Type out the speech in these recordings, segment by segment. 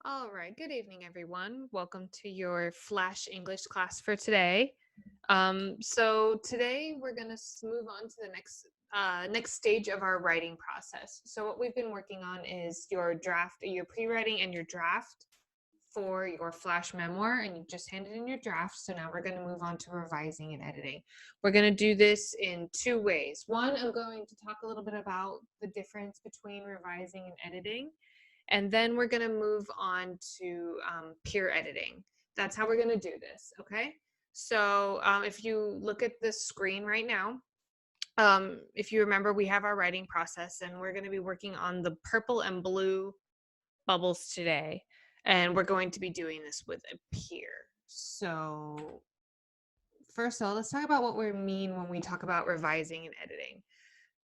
All right, good evening, everyone. Welcome to your Flash English class for today. So today we're going to move on to the next stage of our writing process. So what we've been working on is your draft, your pre-writing and your draft for your Flash memoir, and you just handed in your draft. So now we're going to move on to revising and editing. We're going to do this in two ways. One, I'm going to talk a little bit about the difference between revising and editing. And then we're going to move on to peer editing. That's how we're going to do this, okay? So if you look at the screen right now, if you remember, we have our writing process, and we're going to be working on the purple and blue bubbles today. And we're going to be doing this with a peer. So first of all, let's talk about what we mean when we talk about revising and editing.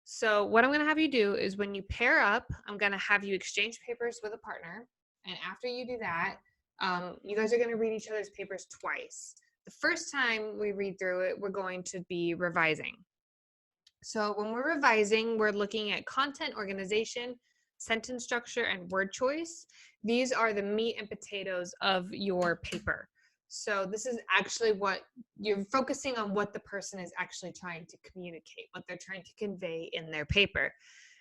So what I'm going to have you do is when you pair up, I'm going to have you exchange papers with a partner. And after you do that, you guys are going to read each other's papers twice. The first time we read through it, we're going to be revising. So when we're revising, we're looking at content organization, sentence structure, and word choice. These are the meat and potatoes of your paper. So this is actually what you're focusing on, what the person is actually trying to communicate, what they're trying to convey in their paper.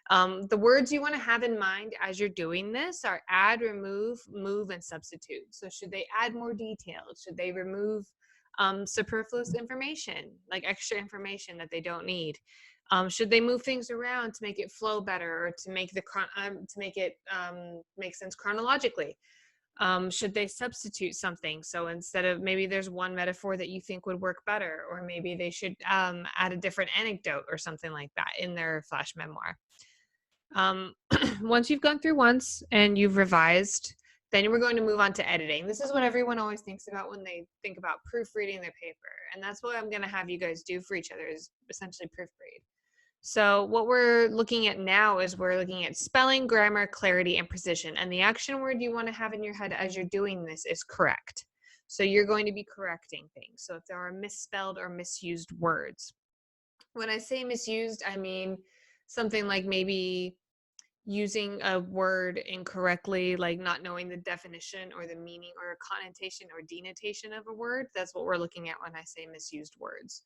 The words you want to have in mind as you're doing this are add, remove, move, and substitute. So should they add more details? Should they remove superfluous information, like extra information that they don't need? Should they move things around to make it flow better, or to make it make sense chronologically? Should they substitute something? So instead of, maybe there's one metaphor that you think would work better, or maybe they should add a different anecdote or something like that in their flash memoir. Once you've gone through once and you've revised, then we're going to move on to editing. This is what everyone always thinks about when they think about proofreading their paper. And that's what I'm going to have you guys do for each other, is essentially proofread. So what we're looking at now is we're looking at spelling, grammar, clarity, and precision. And the action word you want to have in your head as you're doing this is correct. So you're going to be correcting things. So if there are misspelled or misused words. When I say misused, I mean something like maybe using a word incorrectly, like not knowing the definition or the meaning or connotation or denotation of a word. That's what we're looking at when I say misused words.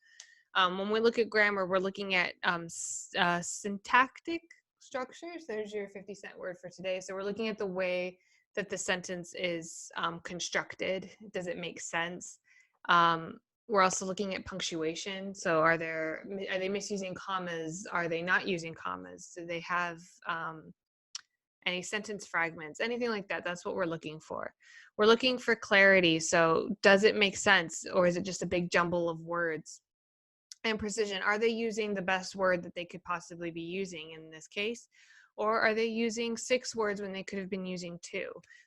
When we look at grammar, we're looking at syntactic structures. There's your 50-cent word for today. So we're looking at the way that the sentence is constructed. Does it make sense? We're also looking at punctuation. So are they misusing commas? Are they not using commas? Do they have any sentence fragments, anything like that? That's what we're looking for. We're looking for clarity. So does it make sense, or is it just a big jumble of words? And precision, are they using the best word that they could possibly be using in this case? Or are they using 6 words when they could have been using 2?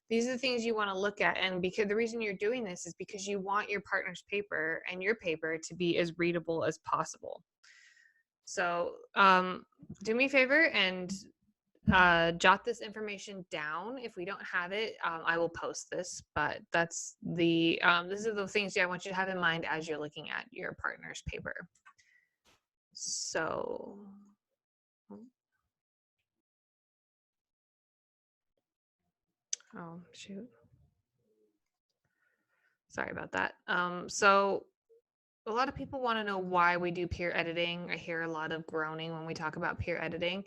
These are the things you want to look at. And because the reason you're doing this is because you want your partner's paper and your paper to be as readable as possible. So do me a favor and jot this information down. If we don't have it, I will post this, but that's this are the things I want you to have in mind as you're looking at your partner's paper. So, oh shoot, sorry about that. So a lot of people want to know why we do peer editing. I hear a lot of groaning when we talk about peer editing.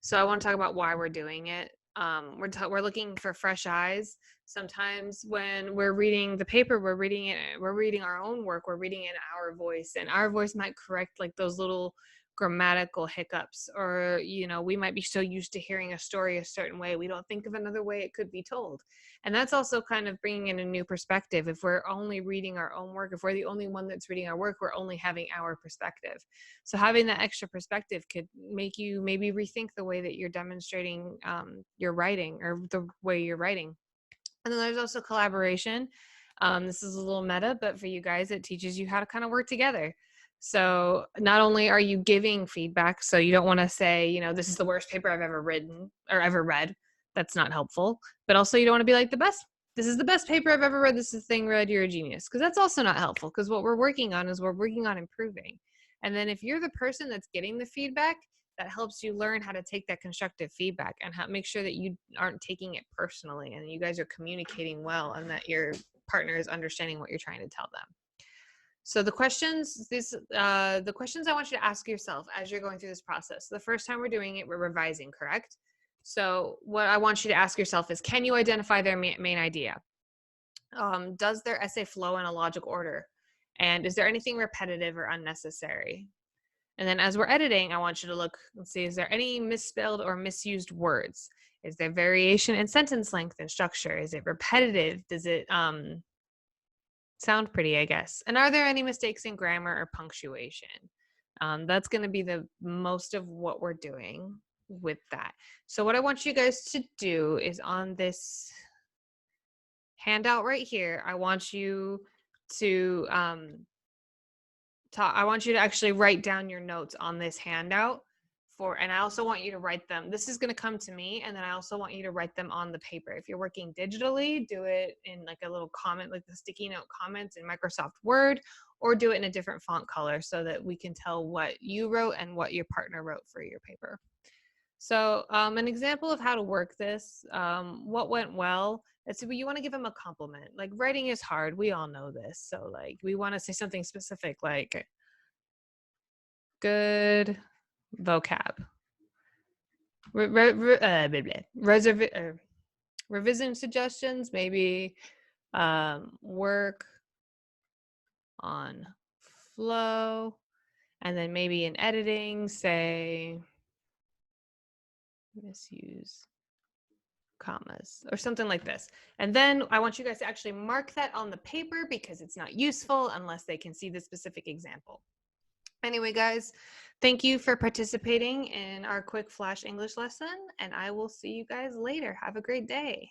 So I want to talk about why we're doing it. We're looking for fresh eyes. Sometimes when we're reading the paper, we're reading our own work, we're reading in our voice, and our voice might correct like those little grammatical hiccups, or we might be so used to hearing a story a certain way, we don't think of another way it could be told. And that's also kind of bringing in a new perspective. If we're only reading our own work, if we're the only one that's reading our work, we're only having our perspective. So having that extra perspective could make you maybe rethink the way that you're demonstrating your writing, or the way you're writing. And then there's also collaboration. This is a little meta, but for you guys, it teaches you how to kind of work together. So not only are you giving feedback, so you don't want to say, this is the worst paper I've ever written or ever read. That's not helpful. But also you don't want to be like, this is the best paper I've ever read. This is the thing read, you're a genius. Because that's also not helpful, because what we're working on is we're working on improving. And then if you're the person that's getting the feedback, that helps you learn how to take that constructive feedback and make sure that you aren't taking it personally and you guys are communicating well and that your partner is understanding what you're trying to tell them. So the questions I want you to ask yourself as you're going through this process. The first time we're doing it, we're revising, correct? So what I want you to ask yourself is, can you identify their main idea? Does their essay flow in a logical order? And is there anything repetitive or unnecessary? And then as we're editing, I want you to look and see, is there any misspelled or misused words? Is there variation in sentence length and structure? Is it repetitive? Does it sound pretty, I guess? And are there any mistakes in grammar or punctuation? That's going to be the most of what we're doing with that. So what I want you guys to do is on this handout right here, I want you to I want you to actually write down your notes on this handout and I also want you to write them. This is going to come to me, and then I also want you to write them on the paper. If you're working digitally, do it in like a little comment, like the sticky note comments in Microsoft Word, or do it in a different font color so that we can tell what you wrote and what your partner wrote for your paper. So an example of how to work this, what went well, you want to give them a compliment. Like, writing is hard. We all know this. So like, we want to say something specific like good vocab. Revision suggestions, maybe work on flow. And then maybe in editing, say misuse commas or something like this. And then I want you guys to actually mark that on the paper because it's not useful unless they can see the specific example. Anyway, guys, thank you for participating in our quick Flash English lesson, and I will see you guys later. Have a great day.